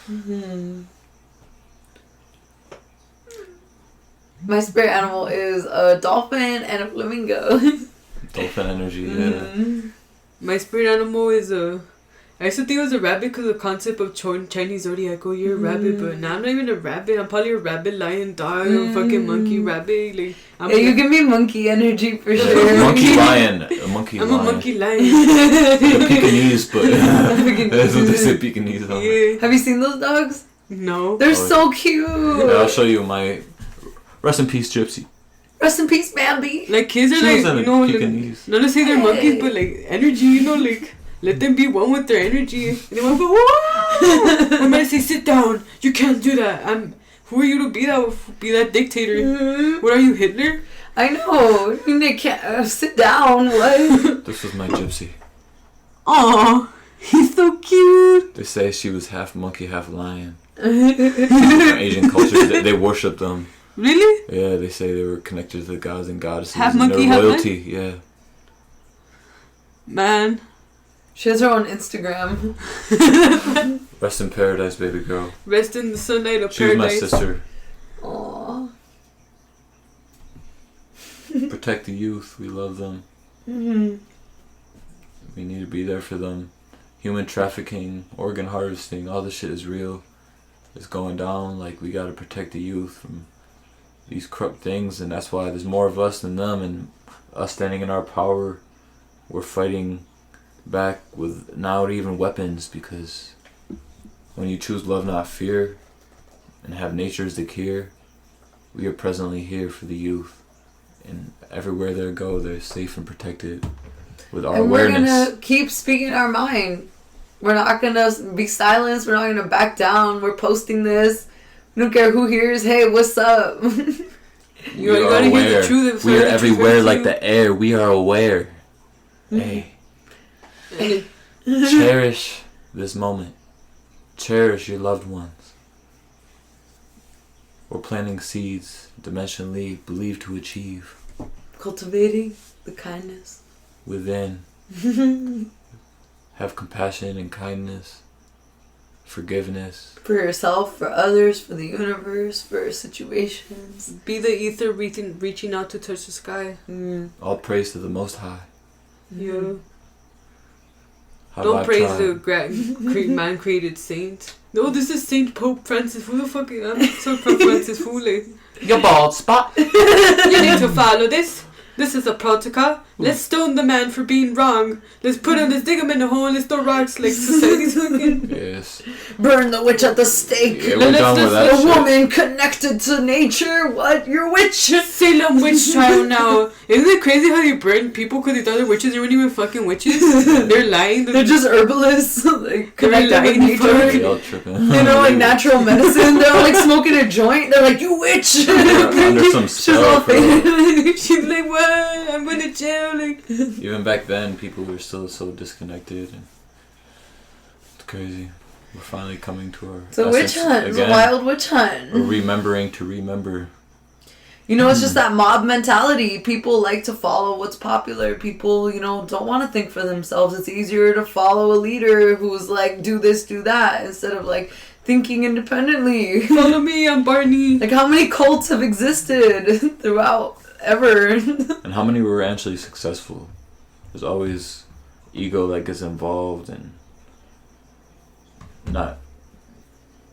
Healing. My spirit animal is a dolphin and a flamingo. Dolphin energy, yeah. My spirit animal is I used to think it was a rabbit because of the concept of Chinese zodiac. Oh, you're a rabbit, but now I'm not even a rabbit. I'm probably a rabbit, lion, dog, fucking monkey, rabbit. Like, you give me monkey energy for sure. Monkey lion. A monkey lion. I'm a monkey lion. Like a Pekingese, but that's what they say, Pekingese. Yeah. Have you seen those dogs? No. They're so cute. Yeah, I'll show you my... Rest in peace, Gypsy. Rest in peace, Bambi. Like, kids are like, you know, like, not to say they're monkeys, but like, energy, you know, like, let them be one with their energy. And they want to go, whoa! When I say, sit down, you can't do that. Who are you to be that dictator? What are you, Hitler? I know. They can't sit down. What? This was my Gypsy. Aw, he's so cute. They say she was half monkey, half lion. Asian culture, they worship them. Really? Yeah, they say they were connected to the gods and goddesses. Half and monkey, their half royalty, yeah. Man. She has her own Instagram. Rest in paradise, baby girl. Rest in the sunlight of she paradise. She was my sister. Aww. Protect the youth. We love them. Mm-hmm. We need to be there for them. Human trafficking, organ harvesting, all this shit is real. It's going down. Like, we gotta protect the youth from these corrupt things, and that's why there's more of us than them, and us standing in our power, we're fighting back with not even weapons, because when you choose love, not fear, and have nature as the cure, we are presently here for the youth, and everywhere they go, they're safe and protected with our awareness. We're gonna keep speaking our mind. We're not gonna be silenced. We're not gonna back down. We're posting this. We don't care who hears. Hey, what's up? You gotta hear the truth. We are everywhere like the air. We are aware. Hey. Cherish this moment. Cherish your loved ones. We're planting seeds, dimensionally believed to achieve. Cultivating the kindness within. Have compassion and kindness. Forgiveness. For yourself, for others, for the universe, for situations. Be the ether reaching out to touch the sky. All praise to the Most High. Yeah. How Don't praise the man-created saint. No, this is Saint Pope Francis. Who the fuck is that? So Pope Francis Fule. Your bald spot. You need to follow this. This is a protocol. Let's stone the man for being wrong. Let's put him, let's dig him in the hole, let's throw rocks like society's fucking. Yes. Burn the witch at the stake. Yeah, we're done with that shit. Woman connected to nature. What? You're a witch. Salem witch trial now. Isn't it crazy how you burn people because they thought they're witches? They weren't even fucking witches. They're lying. They're just herbalists. Like, connected with nature. You know, like natural medicine. They're all like smoking a joint. They're like, you witch. Under some spell. She's like, what? I'm going to jail. Like. Even back then, people were still so disconnected. And it's crazy. We're finally coming to our. It's a witch hunt. It's a wild witch hunt. We're remembering to remember. You know, it's just that mob mentality. People like to follow what's popular. People, you know, don't want to think for themselves. It's easier to follow a leader who's like, do this, do that, instead of like thinking independently. Follow me, I'm Barney. Like, how many cults have existed throughout ever? And how many were actually successful? There's always ego that gets involved and not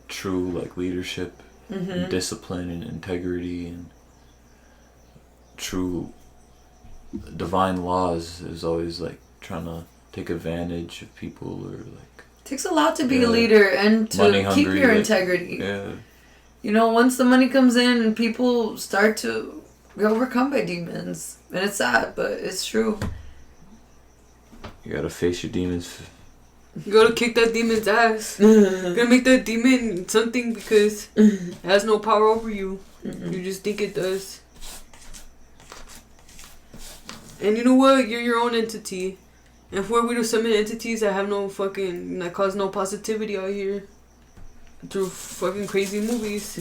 true like leadership and discipline and integrity and true divine laws is always like trying to take advantage of people or like. It takes a lot to be a leader and to keep your integrity. Yeah. You know, once the money comes in and people start to be overcome by demons, and it's sad, but it's true. You gotta face your demons. You gotta kick that demon's ass. You gotta make that demon something because it has no power over you. You just think it does. And you know what? You're your own entity. And for we do summon entities that have no fucking, that cause no positivity out here through fucking crazy movies.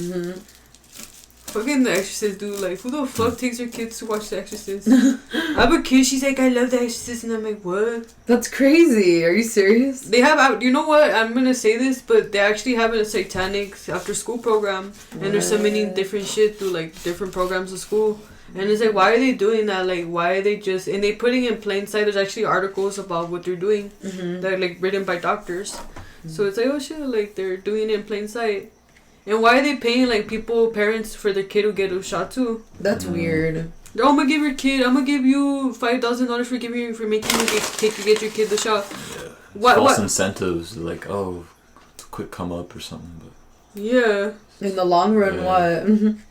Fucking The Exorcist, dude. Like, who the fuck takes their kids to watch The Exorcist? I have a kid, she's like, I love The Exorcist, and I'm like, what? That's crazy. Are you serious? They have, you know what? I'm gonna say this, but they actually have a satanic after school program, and they're summoning different shit through like different programs of school. And it's like, why are they doing that? Like, why are they just... And they putting in plain sight. There's actually articles about what they're doing. That are, like, written by doctors. So it's like, oh, shit. Like, they're doing it in plain sight. And why are they paying, like, parents for their kid to get a shot, too? That's weird. Oh, I'm gonna give you $5,000 for making you get your kid the shot. Yeah. False incentives. Like, oh, quick come up or something. But yeah. In the long run, what? In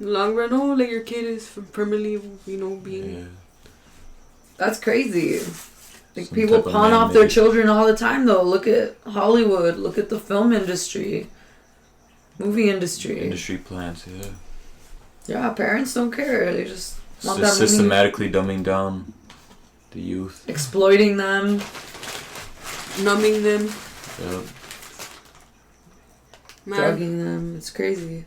the long run, oh, like your kid is permanently, you know, being... Yeah. That's crazy. Like, people pawn off their children all the time, though. Look at Hollywood. Look at the film industry. Movie industry. Industry plants, yeah. Yeah, parents don't care. They just want that money. Systematically dumbing down the youth. Exploiting them. Numbing them. Yep. Drugging them. It's crazy.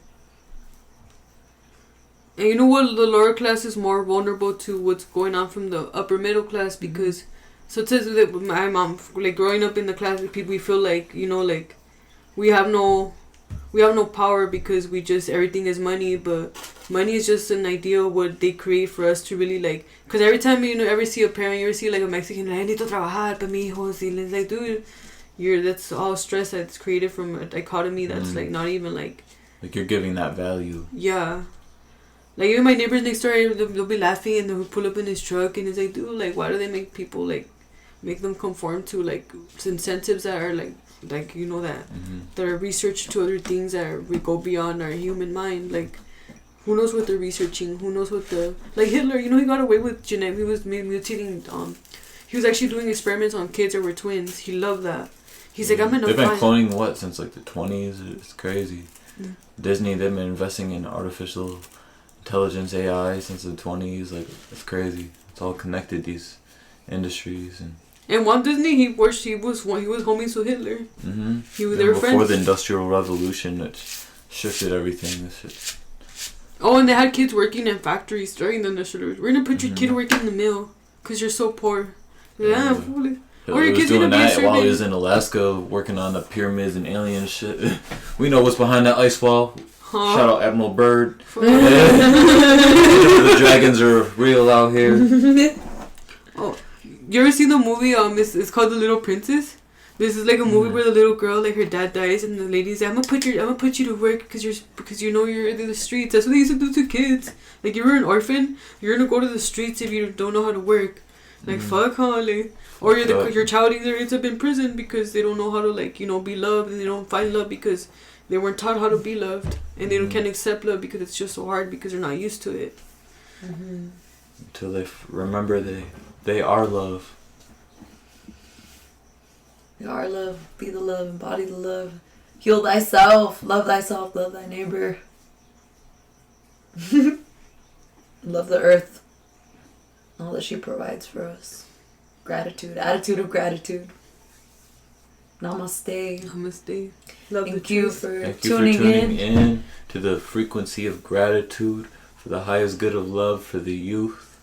And you know what? The lower class is more vulnerable to what's going on from the upper middle class because, so it says that with my mom, like growing up in the class with people, we feel like, you know, like we have no power because everything is money. But money is just an idea what they create for us to really like. Because every time you ever see a parent, you ever see like a Mexican, like, I need to trabajar para mi hijos, y it's like, dude, that's all stress that's created from a dichotomy that's like not even like you're giving that value. Yeah. Like even my neighbors next door, they'll be laughing and they'll pull up in his truck and it's like, dude, like why do they make people like make them conform to like incentives that are like that that are researched to other things that go beyond our human mind. Like who knows what they're researching? Who knows what the like Hitler? He got away with genetic. He was mutating. He was actually doing experiments on kids that were twins. He loved that. He's like, I'm gonna. They've been cloning what since like the 20s. It's crazy. Disney, they've been investing in artificial intelligence AI since the 20s. Like it's crazy. It's all connected, these industries. And Walt Disney, he was homies with Hitler. They were friends before the Industrial Revolution, it shifted everything. This shit. Oh, and they had kids working in factories during the Industrial Revolution. We're gonna put your kid working in the mill because you're so poor. Yeah. Or your kid's doing that while he was in Alaska working on the pyramids and alien shit. We know what's behind that ice wall. Shout out Admiral Byrd. The dragons are real out here. Oh, you ever seen the movie? It's called The Little Princess. This is like a movie where the little girl, like her dad dies, and the lady's like, I'm gonna put you to work because you're in the streets. That's what they used to do to kids. Like, you're an orphan, you're gonna go to the streets if you don't know how to work. Like, fuck, huh? Like, or your child either ends up in prison because they don't know how to be loved, and they don't find love because they weren't taught how to be loved, and they can't accept love because it's just so hard because they're not used to it. Until they remember they are love. We are love. Be the love. Embody the love. Heal thyself. Love thyself. Love thy neighbor. Love the earth. All that she provides for us. Gratitude. Attitude of gratitude. Namaste. Namaste. Love Thank you for Thank tuning you for tuning in to the frequency of gratitude for the highest good of love for the youth.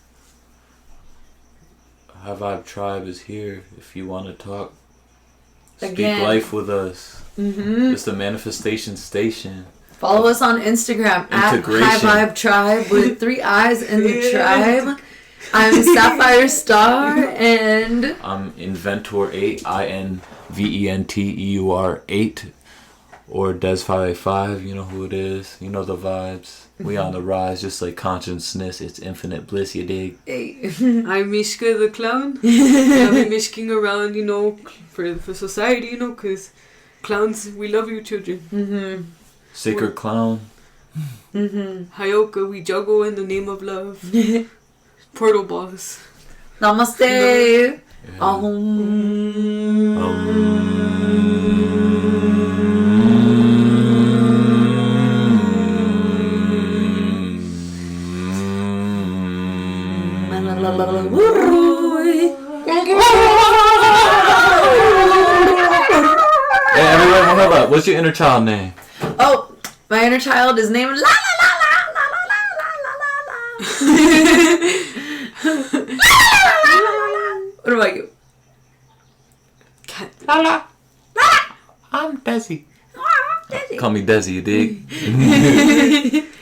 High Vibe Tribe is here if you want to talk. Speak life with us. It's the manifestation station. Follow us on Instagram at High Vibe Tribe with 3 eyes in the tribe. I'm Sapphire Star and I'm Inventor8, INVENTEUR8, or Des585. You know who it is. You know the vibes. We on the rise, just like consciousness. It's infinite bliss. You dig? I'm Mishka the clown. I've been mishking around, for society, because clowns, we love you, children. Sacred clown. Hayoka, we juggle in the name of love. Portal boss. Namaste. Hey, everyone, hold up. What's your inner child name? Oh, my inner child is named La La La La La La La La La. What about you? La La. I'm Desi. Call me Desi, you dig?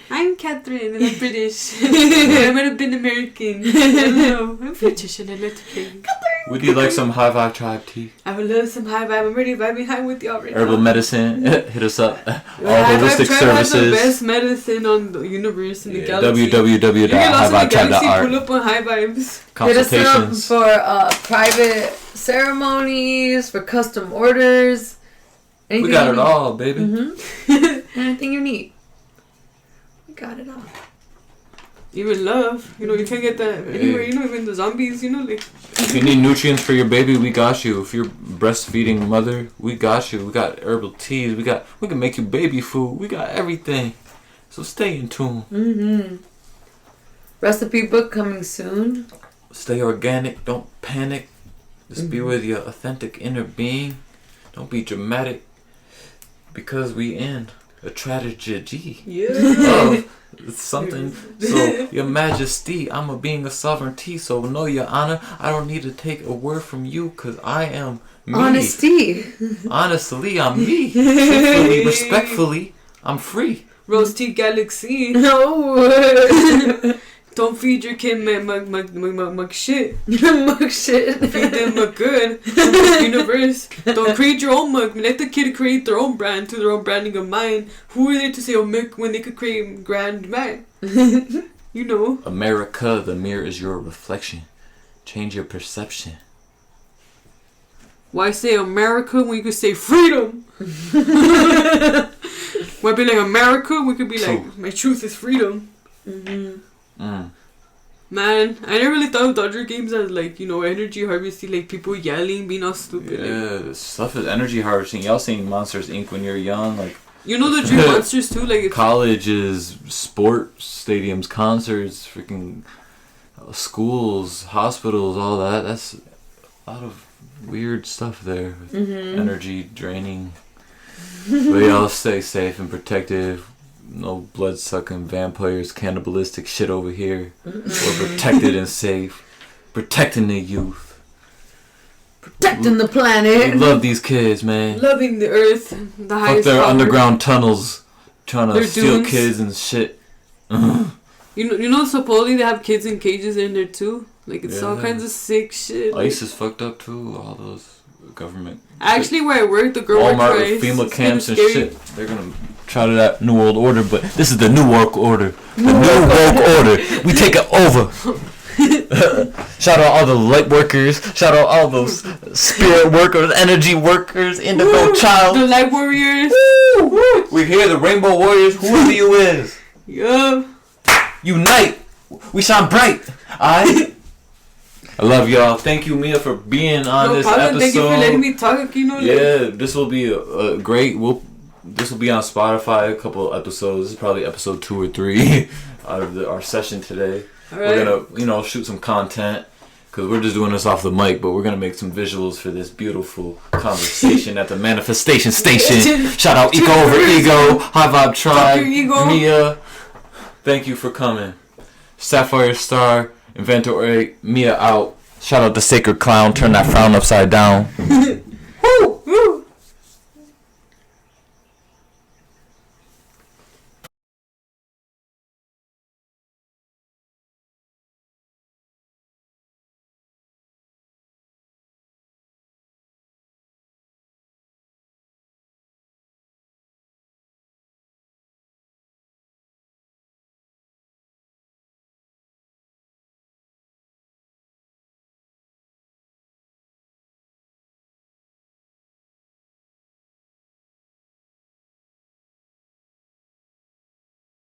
I'm Catherine and I'm British. I might have been American. Hello, I'm British and I like to play. Would you like some High Vibe Tribe tea? I would love some high vibe. I'm ready to vibe high with y'all right Herbal now. medicine. Hit us up. All High holistic Vibe Tribe has the services. best medicine on the universe and the galaxy. www.highvibetribe.art. Pull up on High Vibes. Hit us up Consultations. for private ceremonies, for custom orders. We got it all, baby. Anything you need. We got it all. Even love. You can't get that anywhere. Even the zombies, like. If you need nutrients for your baby, we got you. If you're breastfeeding mother, we got you. We got herbal teas. We can make you baby food. We got everything. So stay in tune. Recipe book coming soon. Stay organic. Don't panic. Just be with your authentic inner being. Don't be dramatic. Because we in a tragedy. Yeah. It's something. So, your majesty, I'm a being of sovereignty. So, know your honor. I don't need to take a word from you because I am me. Honesty. Honestly, I'm me. Truthfully, respectfully, I'm free. Rose Tea Galaxy. No. Don't feed your kid mug shit. Mug shit. Feed them mug good. Universe. Don't create your own mug. Let the kid create their own brand to their own branding of mine. Who are they to say milk when they could create grand man? You know. America, the mirror is your reflection. Change your perception. Why say America when you could say freedom? Why be like America? We could be like, my truth is freedom. Mm-hmm. Man, I never really thought of Dodger games as like, you know, energy harvesting, like people yelling, being all stupid. Yeah, like. stuff is energy harvesting. Y'all seen Monsters Inc. when you're young, like. You know the Dream Monsters too, like. Colleges, sports stadiums, concerts, freaking schools, hospitals, all that. That's a lot of weird stuff there. With energy draining. But y'all stay safe and protective. No blood-sucking vampires, cannibalistic shit over here. We're protected and safe. Protecting the youth. Protecting the planet. We love these kids, man. Loving the earth. The highest Fuck their power. underground tunnels. Trying to Their steal dunes. kids and shit. You know, supposedly they have kids in cages in there too. Like, it's all Yeah. kinds of sick shit. ICE is fucked up too. All those government. Actually, where I work, the girl Walmart worked with for ICE. FEMA It's camps and kinda scary. shit. They're gonna try to that New World Order, but this is the New World Order. The New World Order. We take it over. Shout out all the light workers. Shout out all those spirit workers, energy workers, indigo The child. Light Warriors. Woo! We're here, the Rainbow Warriors. Whoever you is, Yeah. unite. We shine bright. I love y'all. Thank you, Mia, for being on No this problem. episode. Thank you for letting me talk. You know. Like, Yeah, this will be a great. This will be on Spotify. A couple episodes. This is probably episode 2 or 3 out of our session today. all We're right. gonna, shoot some content because we're just doing this off the mic, but we're gonna make some visuals for this beautiful conversation at the Manifestation Station. Shout out Eco Over Ego, High Vibe Tribe, your ego. Mia. Thank you for coming. Sapphire Star, Inventor 8, Mia out. Shout out the Sacred Clown. Turn that frown upside down. Woo!